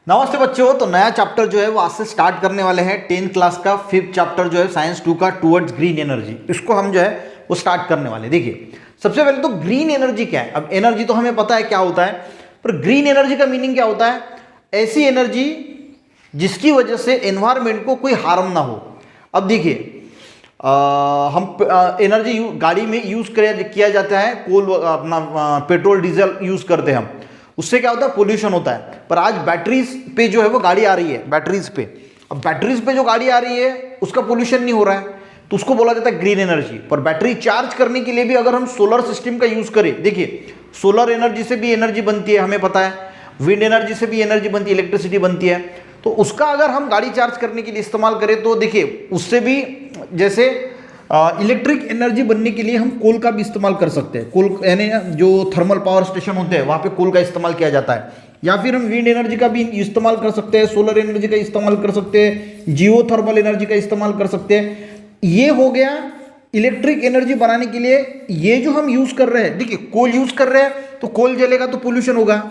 नमस्ते बच्चों। तो नया चैप्टर जो है वो आज से स्टार्ट करने वाले हैं। 10th क्लास का 5th चैप्टर जो है साइंस 2 का टुवर्ड्स ग्रीन एनर्जी, इसको हम जो है वो स्टार्ट करने वाले। देखिए, सबसे पहले तो ग्रीन एनर्जी क्या है। अब एनर्जी तो हमें पता है क्या होता है, पर ग्रीन एनर्जी का मीनिंग क्या होता है? ऐसी एनर्जी जिसकी वजह से एनवायरमेंट को कोई हार्म ना हो। अब देखिए, हम एनर्जी गाड़ी में यूज किया जाता है, कोल अपना पेट्रोल डीजल यूज करते हैं हम, उससे क्या होता है? पोल्यूशन होता है। पर आज बैटरीज पे जो है वो गाड़ी आ रही है, बैटरीज पे। अब बैटरीज पे जो गाड़ी आ रही है उसका पोल्यूशन नहीं हो रहा है, तो उसको बोला जाता है ग्रीन एनर्जी। पर बैटरी चार्ज करने के लिए भी अगर हम सोलर सिस्टम का यूज करें, देखिए सोलर एनर्जी से भी एनर्जी बनती है, हमें पता है। विंड एनर्जी से भी एनर्जी बनती है, इलेक्ट्रिसिटी बनती है। तो उसका अगर हम गाड़ी चार्ज करने के लिए इस्तेमाल करें तो देखिए उससे भी, जैसे इलेक्ट्रिक एनर्जी बनने के लिए हम कोल का भी इस्तेमाल कर सकते हैं। कोल यानी जो थर्मल पावर स्टेशन होते हैं वहाँ पे कोल का इस्तेमाल किया जाता है। या फिर हम विंड एनर्जी का भी इस्तेमाल कर सकते हैं, सोलर एनर्जी का इस्तेमाल कर सकते हैं, जियो थर्मल एनर्जी का इस्तेमाल कर सकते हैं। ये हो गया इलेक्ट्रिक एनर्जी बनाने के लिए। ये जो हम यूज कर रहे हैं, देखिए कोल यूज कर रहे हैं तो कोल जलेगा तो पोल्यूशन होगा,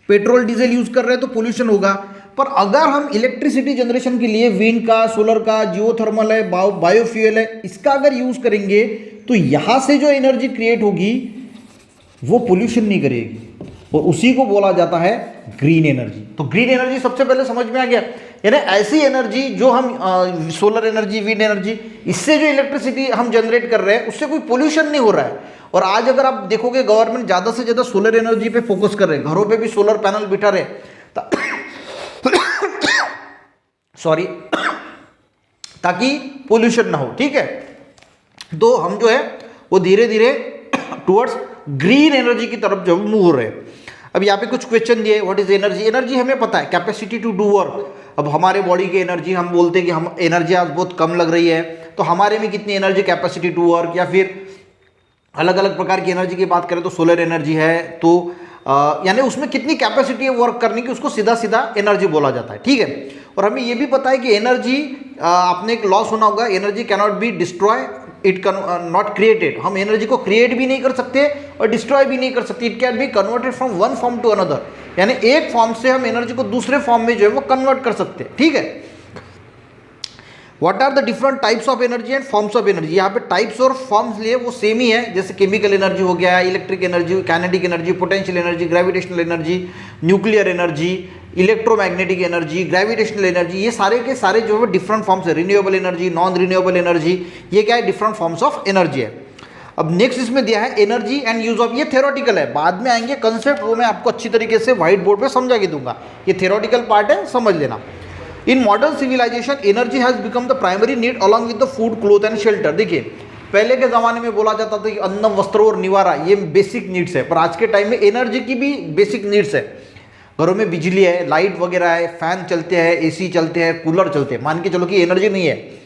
पेट्रोल डीजल यूज कर रहे हैं तो पोल्यूशन होगा। पर अगर हम इलेक्ट्रिसिटी जनरेशन के लिए विंड का, सोलर का, जियोथर्मल है, बायोफ्यूल है, इसका अगर यूज करेंगे तो यहां से जो एनर्जी क्रिएट होगी वो पोल्यूशन नहीं करेगी, और उसी को बोला जाता है ग्रीन एनर्जी। तो ग्रीन एनर्जी सबसे पहले समझ में आ गया, यानी ऐसी एनर्जी जो हम सोलर एनर्जी, विंड एनर्जी, इससे जो इलेक्ट्रिसिटी हम जनरेट कर रहे हैं उससे कोई पोल्यूशन नहीं हो रहा है। और आज अगर आप देखोगे गवर्नमेंट ज्यादा से ज्यादा सोलर एनर्जी पे फोकस कर रहे हैं, घरों पे भी सोलर पैनल बिठा रहे हैं सॉरी, ताकि पोल्यूशन ना हो। ठीक है, तो हम जो है वो धीरे धीरे टुवर्ड्स ग्रीन एनर्जी की तरफ जो मूव हो रहे हैं। अब यहाँ पे कुछ क्वेश्चन दिए, व्हाट इज एनर्जी? एनर्जी हमें पता है, कैपेसिटी टू डू वर्क। अब हमारे बॉडी की एनर्जी, हम बोलते हैं कि हम एनर्जी आज बहुत कम लग रही है, तो हमारे में कितनी एनर्जी कैपेसिटी टू वर्क, या फिर अलग अलग प्रकार की एनर्जी की बात करें तो सोलर एनर्जी है, तो यानी उसमें कितनी कैपेसिटी है वर्क करने की, उसको सीधा सीधा एनर्जी बोला जाता है। ठीक है, और हमें ये भी पता है कि एनर्जी, आपने एक लॉ सुना होगा, energy can not be destroy, it can not created. हम एनर्जी को क्रिएट भी नहीं कर सकते और डिस्ट्रॉय भी नहीं कर सकते। It can be converted from one form to another, यानी एक फॉर्म से हम एनर्जी को दूसरे फॉर्म में जो है वो कन्वर्ट कर सकते हैं। ठीक है, what are the different types of energy and forms of energy? यहाँ पे टाइप्स और फॉर्म्स लिए वो सेम ही है, जैसे केमिकल एनर्जी हो गया, electric energy, kinetic energy, potential energy, gravitational energy, nuclear energy, electromagnetic energy, gravitational energy, ये सारे के सारे जो है डिफरेंट फॉर्म्स है। Renewable energy, non renewable energy, ये क्या है? डिफरेंट फॉर्म्स ऑफ एनर्जी है। अब नेक्स्ट इसमें दिया है एनर्जी एंड यूज ऑफ, ये थ्योरेटिकल है, बाद में आएंगे कंसेप्ट, वो मैं आपको अच्छी तरीके से व्हाइट बोर्ड पे समझा के दूंगा। ये थ्योरेटिकल पार्ट है, समझ लेना। In modern civilization energy has become the primary need along with the food, cloth and shelter. देखिए, पहले के जमाने में बोला जाता था कि अन्न, वस्त्र और निवारा ये बेसिक नीड्स है, पर आज के टाइम में एनर्जी की भी बेसिक नीड्स है। घरों में बिजली है, लाइट वगैरह है, फैन चलते हैं, एसी चलते हैं, कूलर चलते हैं। मान के चलो कि एनर्जी नहीं है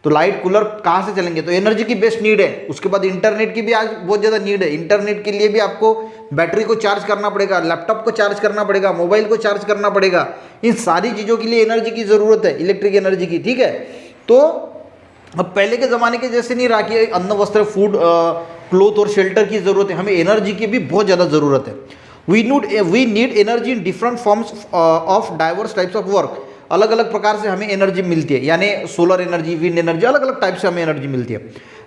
तो लाइट कूलर कहाँ से चलेंगे? तो एनर्जी की बेस्ट नीड है। उसके बाद इंटरनेट की भी आज बहुत ज़्यादा नीड है। इंटरनेट के लिए भी आपको बैटरी को चार्ज करना पड़ेगा, लैपटॉप को चार्ज करना पड़ेगा, मोबाइल को चार्ज करना पड़ेगा। इन सारी चीज़ों के लिए एनर्जी की ज़रूरत है, इलेक्ट्रिक एनर्जी की। ठीक है, तो अब पहले के ज़माने के जैसे नहीं रहा कि अन्न, वस्त्र, फूड, क्लोथ और शेल्टर की ज़रूरत है, हमें एनर्जी की भी बहुत ज़्यादा ज़रूरत है। We need energy in different forms of diverse types of work. अलग अलग प्रकार से हमें एनर्जी मिलती है, यानी सोलर एनर्जी, विंड एनर्जी, अलग अलग टाइप से हमें एनर्जी मिलती है।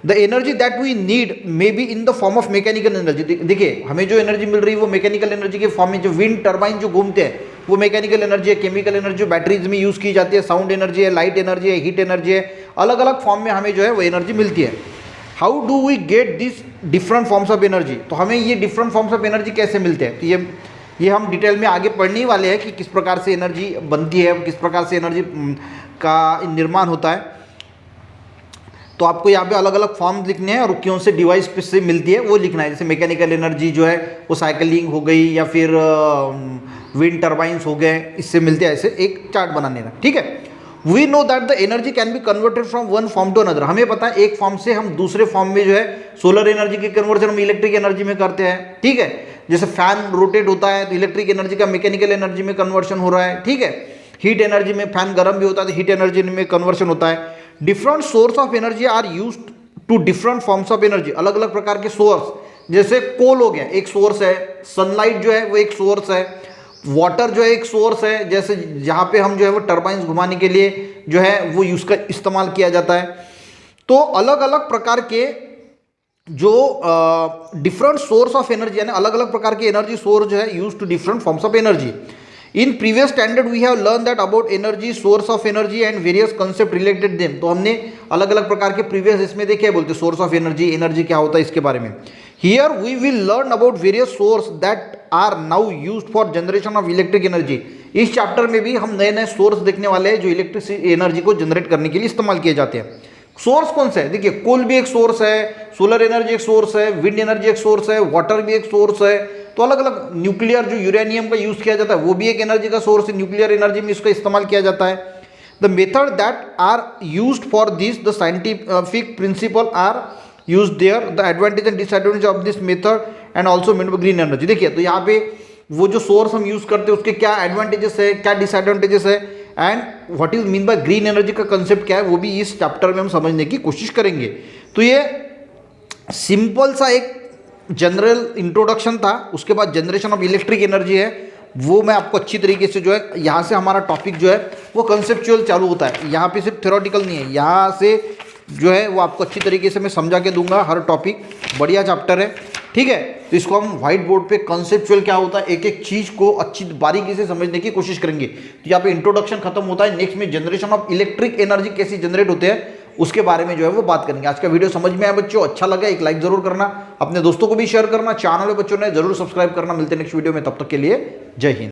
The energy that we need may be in the form of mechanical energy. देखिए, हमें जो एनर्जी मिल रही है वो मैकेनिकल एनर्जी के फॉर्म में, जो विंड टर्बाइन जो घूमते हैं वो मैकेनिकल एनर्जी है। केमिकल एनर्जी जो बैटरीज में यूज़ की जाती है, साउंड एनर्जी है, लाइट एनर्जी है, हीट एनर्जी है, अलग अलग फॉर्म में हमें जो है वो एनर्जी मिलती है। How do we get this different forms of energy? तो हमें ये डिफरेंट फॉर्म्स ऑफ एनर्जी कैसे मिलते हैं? तो ये हम डिटेल में आगे पढ़ने वाले हैं कि किस प्रकार से एनर्जी बनती है, किस प्रकार से एनर्जी का निर्माण होता है। तो आपको यहाँ पे अलग अलग फॉर्म लिखने हैं और क्यों से डिवाइस पे से मिलती है वो लिखना है। जैसे मैकेनिकल एनर्जी जो है वो साइकिलिंग हो गई, या फिर विंड टर्बाइंस हो गए, इससे मिलते हैं। ऐसे एक चार्ट बनाने का। ठीक है, we know that the energy can be converted from one form to another. हमें पता है एक फॉर्म से हम दूसरे फॉर्म में जो है सोलर एनर्जी की कन्वर्जन हम इलेक्ट्रिक एनर्जी में करते हैं। ठीक है, जैसे फैन रोटेट होता है तो इलेक्ट्रिक एनर्जी का मैकेनिकल एनर्जी में कन्वर्शन हो रहा है। ठीक है, हीट एनर्जी में, फैन गर्म भी होता है तो हीट एनर्जी में कन्वर्शन होता है। Different source of energy are used to different forms of energy. अलग अलग प्रकार के सोर्स, जैसे कोल हो गया एक सोर्स है, सनलाइट जो है वो एक सोर्स है, वाटर जो है एक सोर्स है, जैसे जहाँ पे हम जो है वो टर्बाइंस घुमाने के लिए जो है वो यूज का इस्तेमाल किया जाता है। तो अलग अलग प्रकार के जो डिफरेंट सोर्स ऑफ एनर्जी, यानी अलग अलग प्रकार के एनर्जी सोर्स जो है use to different forms of energy. In previous standard we have learn that about energy, source of energy and various concept related them. तो हमने अलग अलग प्रकार के प्रीवियस इसमें देखे, बोलते सोर्स ऑफ एनर्जी, एनर्जी क्या होता है इसके बारे में। Here we will learn about various source that are now used for generation of electric energy. इस चैप्टर में भी हम नए नए सोर्स देखने वाले हैं जो इलेक्ट्रिक एनर्जी को जनरेट करने के लिए इस्तेमाल किए जाते हैं। सोर्स कौन सा है, देखिए कोल भी एक सोर्स है, सोलर एनर्जी एक सोर्स है, विंड एनर्जी एक सोर्स है, वाटर भी एक सोर्स है। तो अलग अलग, न्यूक्लियर जो यूरेनियम का यूज किया जाता है वो भी एक एनर्जी का सोर्स है, न्यूक्लियर एनर्जी में इसका इस्तेमाल किया जाता है। The method that are used for this, the scientific principle are use there, the advantage and disadvantage of this method and also mean green energy. देखिए तो यहाँ पे वो जो सोर्स हम यूज करते हैं उसके क्या एडवांटेजेस है, क्या डिसएडवांटेजेस है, and what is mean by green energy का कंसेप्ट क्या है, वो भी इस चैप्टर में हम समझने की कोशिश करेंगे। तो ये सिंपल सा एक जनरल इंट्रोडक्शन था। उसके बाद जनरेशन ऑफ इलेक्ट्रिक एनर्जी है, वो मैं आपको अच्छी तरीके से जो है, यहाँ से हमारा टॉपिक जो है वो कंसेप्चुअल चालू होता है। यहाँ पे सिर्फ थ्योरेटिकल नहीं है, यहाँ से जो है वो आपको अच्छी तरीके से मैं समझा के दूंगा हर टॉपिक। बढ़िया चैप्टर है, ठीक है। तो इसको हम व्हाइट बोर्ड पे कंसेप्चुअल क्या होता है, एक एक चीज को अच्छी बारीकी से समझने की कोशिश करेंगे। तो यहाँ पे इंट्रोडक्शन खत्म होता है, नेक्स्ट में जनरेशन ऑफ इलेक्ट्रिक एनर्जी कैसे जनरेट होते हैं उसके बारे में जो है वो बात करेंगे। आज का वीडियो समझ में आया बच्चों, अच्छा लगा एक लाइक जरूर करना, अपने दोस्तों को भी शेयर करना, चैनल में बच्चों ने जरूर सब्सक्राइब करना। मिलते हैं नेक्स्ट वीडियो में, तब तक के लिए जय हिंद।